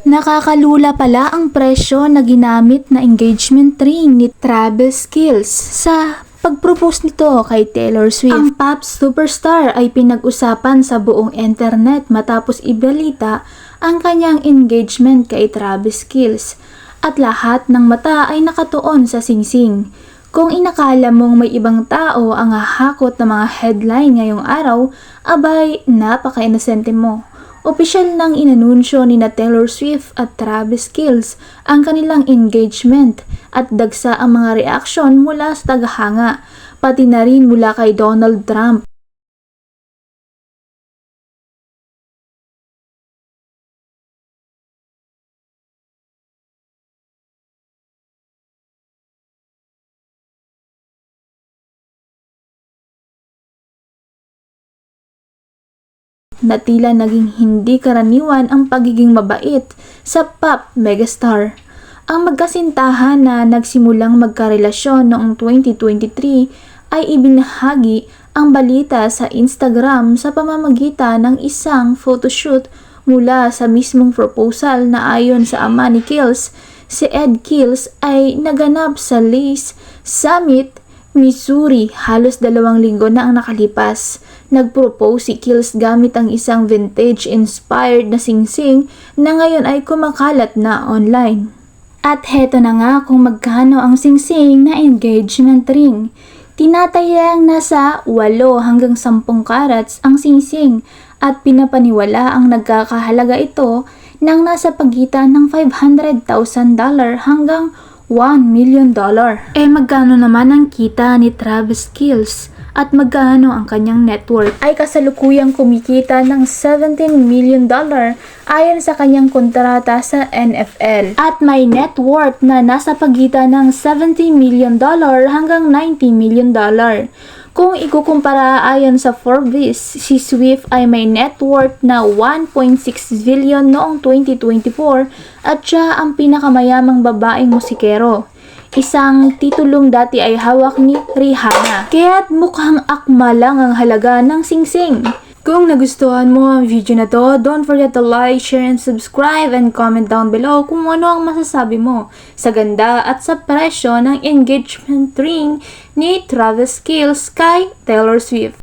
Nakakalula pala ang presyo na ginamit na engagement ring ni Travis Kelce sa pag-propose nito kay Taylor Swift. Ang pop superstar ay pinag-usapan sa buong internet matapos ibalita ang kanyang engagement kay Travis Kelce at lahat ng mata ay nakatuon sa singsing. Kung inakala mong may ibang tao ang hahakot ng mga headline ngayong araw, abay napaka-inosente mo. Opisyal nang inanunsyo ni na Taylor Swift at Travis Kelce ang kanilang engagement at dagsa ang mga reaksyon mula sa tagahanga, pati na rin mula kay Donald Trump. Na tila naging hindi karaniwan ang pagiging mabait sa pop megastar. Ang magkasintahan na nagsimulang magkarelasyon noong 2023 ay ibinahagi ang balita sa Instagram sa pamamagitan ng isang photoshoot mula sa mismong proposal na ayon sa ama ni Kelce, si Ed Kelce ay naganap sa Lee's Summit, Missouri halos 2 linggo na ang nakalipas. Nagpropose si Kelce gamit ang isang vintage-inspired na singsing na ngayon ay kumakalat na online. At heto na nga kung magkano ang singsing na engagement ring. Tinatayang nasa 8 hanggang 10 carats ang singsing at pinapaniwala ang nagkakahalaga ito ng nasa pagitan ng $500,000 hanggang $1 million. Magkano naman ang kita ni Travis Kelce at magkano ang kanyang net worth? Ay kasalukuyang kumikita ng $17 million ayon sa kanyang kontrata sa NFL. At may net worth na nasa pagitan ng $70 million hanggang $90 million. Kung ikukumpara ayon sa Forbes, si Swift ay may net worth na 1.6 billion noong 2024 at siya ang pinakamayamang babaeng musikero. Isang titulong dati ay hawak ni Rihanna. Kaya't mukhang akma lang ang halaga ng singsing. Kung nagustuhan mo ang video na to, don't forget to like, share, and subscribe and comment down below kung ano ang masasabi mo sa ganda at sa presyo ng engagement ring ni Travis Kelce kay Taylor Swift.